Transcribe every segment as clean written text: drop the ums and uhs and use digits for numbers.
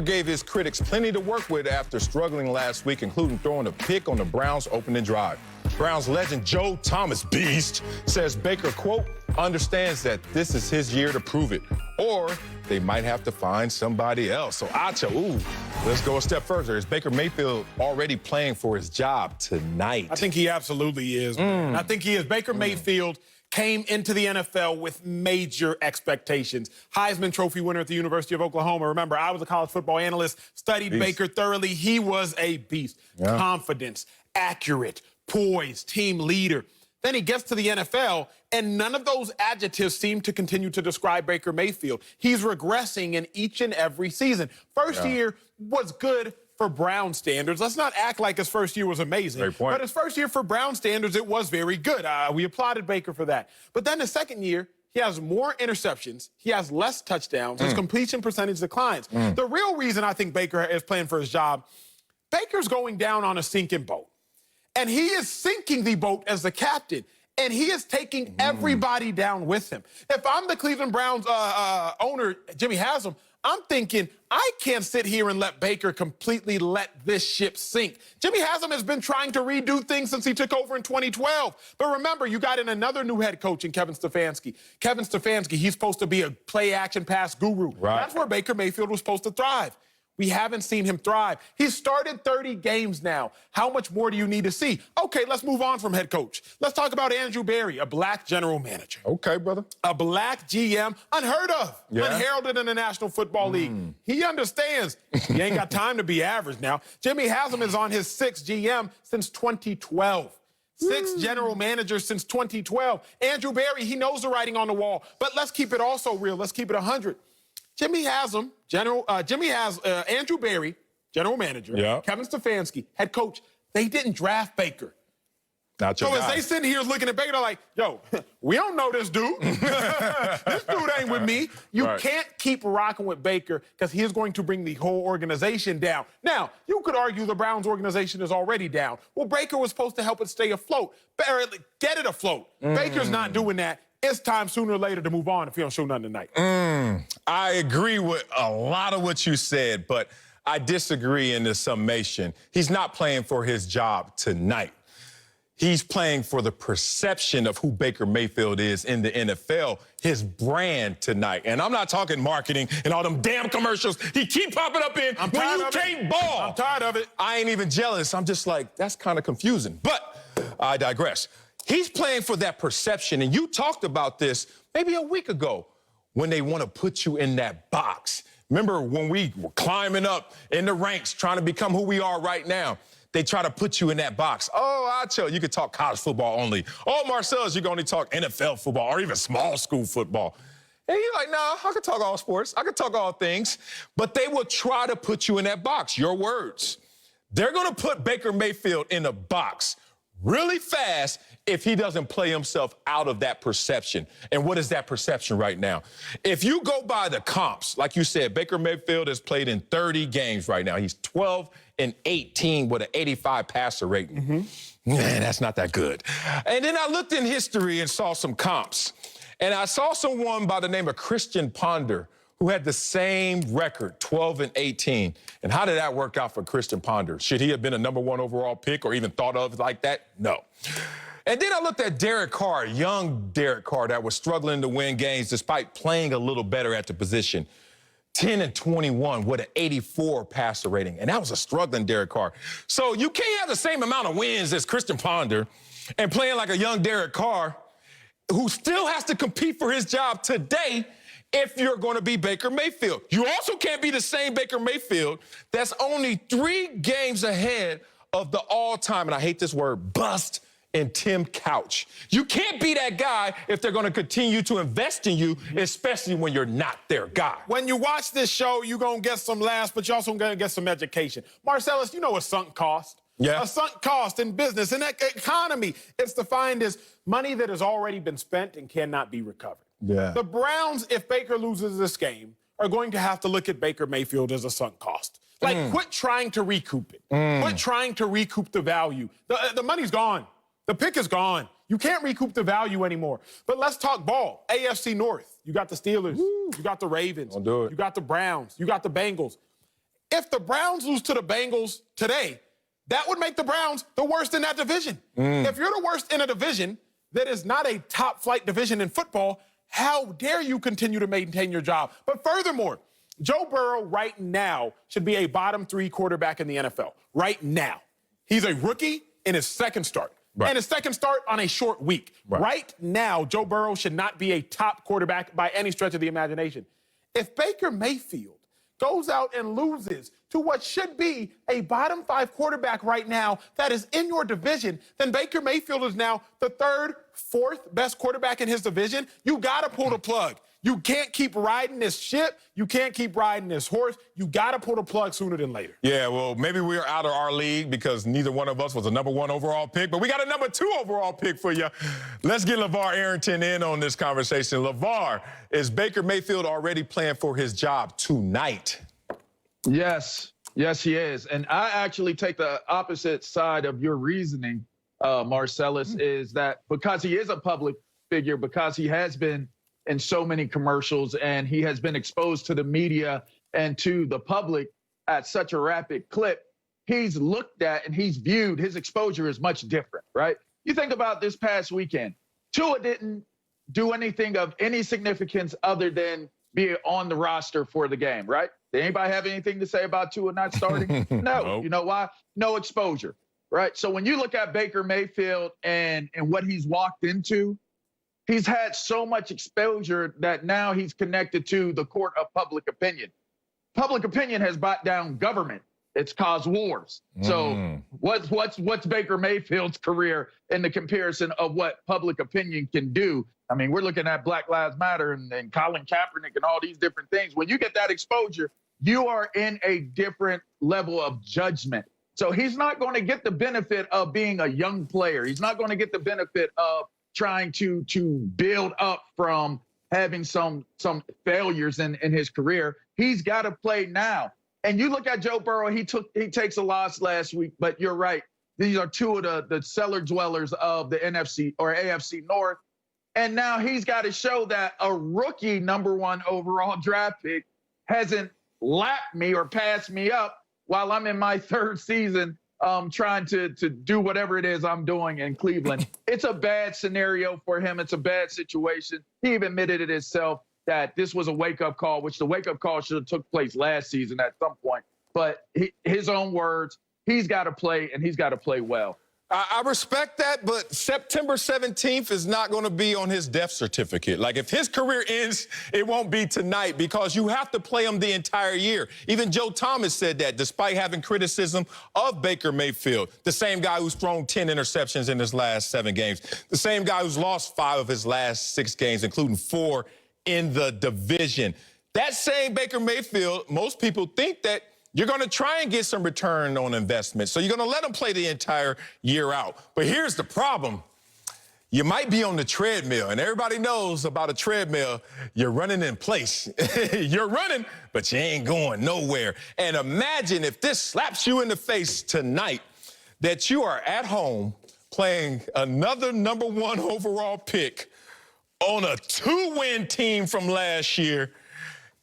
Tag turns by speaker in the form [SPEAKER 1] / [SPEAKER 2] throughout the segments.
[SPEAKER 1] gave his critics plenty to work with after struggling last week, including throwing a pick on the Browns' opening drive. Browns legend Joe Thomas, Beast, says Baker, quote, understands that this is his year to prove it, or they might have to find somebody else. So, let's go a step further. Is Baker Mayfield already playing for his job tonight?
[SPEAKER 2] I think he absolutely is, man. I think he is. Baker Mayfield came into the NFL with major expectations. Heisman Trophy winner at the University of Oklahoma. Remember, I was a college football analyst, studied Baker thoroughly. He was a beast. Yeah. Confidence, accurate, poised, team leader. Then he gets to the NFL, and none of those adjectives seem to continue to describe Baker Mayfield. He's regressing in each and every season. First year was good for Brown standards. Let's not act like his first year was amazing.
[SPEAKER 1] Great point.
[SPEAKER 2] But his first year for Brown standards, it was very good. We applauded Baker for that. But then the second year, he has more interceptions. He has less touchdowns. His completion percentage declines. The real reason I think Baker is playing for his job, Baker's going down on a sinking boat. And he is sinking the boat as the captain. And he is taking everybody down with him. If I'm the Cleveland Browns owner, Jimmy Haslam, I'm thinking, I can't sit here and let Baker completely let this ship sink. Jimmy Haslam has been trying to redo things since he took over in 2012. But remember, you got in another new head coach in Kevin Stefanski. Kevin Stefanski, he's supposed to be a play-action pass guru.
[SPEAKER 1] Right.
[SPEAKER 2] That's where Baker Mayfield was supposed to thrive. We haven't seen him thrive. He's started 30 games now. How much more do you need to see? Okay, let's move on from head coach. Let's talk about Andrew Berry, a black general manager.
[SPEAKER 1] Okay, brother.
[SPEAKER 2] A black GM, unheard of, unheralded in the National Football League. He understands he ain't got time to be average now. Jimmy Haslam is on his sixth GM since 2012. Six general managers since 2012. Andrew Berry, he knows the writing on the wall. But let's keep it also real. Let's keep it 100. Jimmy Haslam, Andrew Berry, general manager, Kevin Stefanski, head coach, they didn't draft Baker.
[SPEAKER 1] Not your
[SPEAKER 2] so
[SPEAKER 1] guy.
[SPEAKER 2] as they sitting here looking at Baker, they're like, yo, we don't know this dude. This dude ain't with me. You can't keep rocking with Baker because he is going to bring the whole organization down. Now, you could argue the Browns organization is already down. Well, Baker was supposed to help it stay afloat, get it afloat. Baker's not doing that. It's time sooner or later to move on if you don't show nothing tonight.
[SPEAKER 1] I agree with a lot of what you said, but I disagree in the summation. He's not playing for his job tonight. He's playing for the perception of who Baker Mayfield is in the NFL, his brand tonight. And I'm not talking marketing and all them damn commercials he keep popping up in when you can't ball.
[SPEAKER 2] I'm tired of it.
[SPEAKER 1] I ain't even jealous. I'm just like, that's kind of confusing. But I digress. He's playing for that perception, and you talked about this maybe a week ago when they want to put you in that box. Remember when we were climbing up in the ranks trying to become who we are right now? They try to put you in that box. Oh, I tell you, you could talk college football only. Oh, Marcellus, you can only talk NFL football or even small school football. And you're like, nah, I can talk all sports. I can talk all things. But they will try to put you in that box, your words. They're going to put Baker Mayfield in a box really fast if he doesn't play himself out of that perception. And what is that perception right now? If you go by the comps, like you said, Baker Mayfield has played in 30 games right now. He's 12-18 with an 85 passer rating. Man, that's not that good. And then I looked in history and saw some comps. And I saw someone by the name of Christian Ponder who had the same record, 12-18. And how did that work out for Christian Ponder? Should he have been a #1 overall pick or even thought of like that? No. And then I looked at Derek Carr, young Derek Carr, that was struggling to win games despite playing a little better at the position. 10-21 with an 84 passer rating. And that was a struggling Derek Carr. So you can't have the same amount of wins as Christian Ponder and playing like a young Derek Carr who still has to compete for his job today if you're going to be Baker Mayfield. You also can't be the same Baker Mayfield that's only 3 games ahead of the all-time, and I hate this word, bust in Tim Couch. You can't be that guy if they're going to continue to invest in you, especially when you're not their guy.
[SPEAKER 2] When you watch this show, you're going to get some laughs, but you're also going to get some education. Marcellus, you know what sunk cost?
[SPEAKER 1] Yeah.
[SPEAKER 2] A sunk cost in business, in that economy. It's defined as money that has already been spent and cannot be recovered.
[SPEAKER 1] Yeah.
[SPEAKER 2] The Browns, if Baker loses this game, are going to have to look at Baker Mayfield as a sunk cost. Like, quit trying to recoup it. Quit trying to recoup the value. The money's gone. The pick is gone. You can't recoup the value anymore. But let's talk ball. AFC North. You got the Steelers. You got the Ravens.
[SPEAKER 1] Don't do it.
[SPEAKER 2] You got the Browns. You got the Bengals. if the Browns lose to the Bengals today, that would make the Browns the worst in that division. If you're the worst in a division that is not a top-flight division in football, how dare you continue to maintain your job? But furthermore, Joe Burrow right now should be a bottom 3 quarterback in the NFL. Right now. He's a rookie in his second start.
[SPEAKER 1] Right.
[SPEAKER 2] And his second start on a short week. Right now, Joe Burrow should not be a top quarterback by any stretch of the imagination. If Baker Mayfield goes out and loses to what should be a bottom 5 quarterback right now that is in your division, then Baker Mayfield is now the 3rd, 4th best quarterback in his division. You got to pull the plug. You can't keep riding this ship. You can't keep riding this horse. You got to pull the plug sooner than later.
[SPEAKER 1] Yeah, well, maybe we're out of our league because neither one of us was a number 1 overall pick, but we got a number 2 overall pick for you. Let's get LeVar Arrington in on this conversation. LeVar, is Baker Mayfield already playing for his job tonight?
[SPEAKER 3] Yes, he is. And I actually take the opposite side of your reasoning, Marcellus, is that because he is a public figure, because he has been in so many commercials and he has been exposed to the media and to the public at such a rapid clip, he's looked at and he's viewed, his exposure is much different, right? You think about this past weekend, Tua didn't do anything of any significance other than be on the roster for the game, right? Did anybody have anything to say about Tua not starting? No.
[SPEAKER 1] Nope.
[SPEAKER 3] You know why? No exposure, right? So when you look at Baker Mayfield and what he's walked into, he's had so much exposure that now he's connected to the court of public opinion. Public opinion has brought down government. It's caused wars. So what's Baker Mayfield's career in the comparison of what public opinion can do? I mean, we're looking at Black Lives Matter and Colin Kaepernick and all these different things. When you get that exposure, you are in a different level of judgment. So he's not going to get the benefit of being a young player. He's not going to get the benefit of trying to build up from having some failures in his career. He's got to play now. And you look at Joe Burrow, he takes a loss last week, but you're right. These are 2 of the cellar dwellers of the NFC or AFC North. And now he's got to show that a rookie number 1 overall draft pick hasn't lapped me or passed me up while I'm in my 3rd season trying to do whatever it is I'm doing in Cleveland. It's a bad scenario for him. It's a bad situation. He even admitted it himself that this was a wake-up call, which the wake-up call should have took place last season at some point. But his own words, he's got to play, and he's got to play well.
[SPEAKER 1] I respect that, but September 17th is not going to be on his death certificate. Like, if his career ends, it won't be tonight because you have to play him the entire year. Even Joe Thomas said that, despite having criticism of Baker Mayfield, the same guy who's thrown 10 interceptions in his last 7 games, the same guy who's lost 5 of his last 6 games, including 4 in the division. That same Baker Mayfield, most people think that you're going to try and get some return on investment. So you're going to let him play the entire year out. But here's the problem. You might be on the treadmill, and everybody knows about a treadmill. You're running in place. You're running, but you ain't going nowhere. And imagine if this slaps you in the face tonight, that you are at home playing another number 1 overall pick on a 2-win team from last year,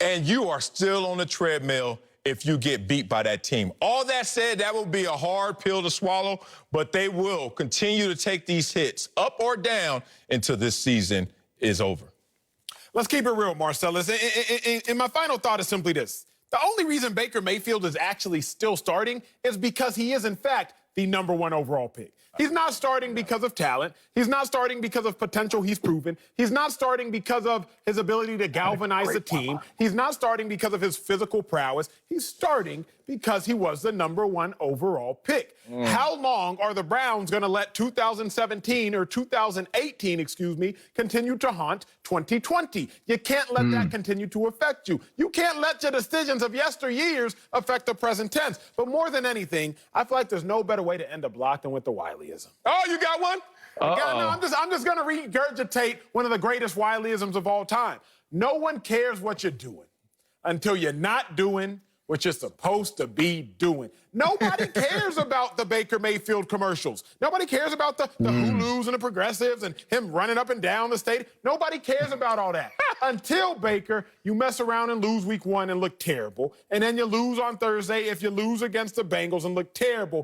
[SPEAKER 1] and you are still on the treadmill if you get beat by that team. All that said, that will be a hard pill to swallow, but they will continue to take these hits up or down until this season is over.
[SPEAKER 2] Let's keep it real, Marcellus. And my final thought is simply this. The only reason Baker Mayfield is actually still starting is because he is, in fact, the number 1 overall pick. He's not starting because of talent. He's not starting because of potential he's proven. He's not starting because of his ability to galvanize the team. He's not starting because of his physical prowess. He's starting because he was the number 1 overall pick. How long are the Browns going to let 2017 or 2018, continue to haunt 2020? You can't let that continue to affect you. You can't let your decisions of yesteryears affect the present tense. But more than anything, I feel like there's no better way to end a block than with the Wileyism.
[SPEAKER 1] Oh, you got one?
[SPEAKER 2] I'm just going to regurgitate one of the greatest Wileyisms of all time. No one cares what you're doing until you're not doing what you're supposed to be doing. Nobody cares about the Baker Mayfield commercials. Nobody cares about the Hulus and the progressives and him running up and down the state. Nobody cares about all that. until Baker, you mess around and lose week 1 and look terrible. And then you lose on Thursday if you lose against the Bengals and look terrible.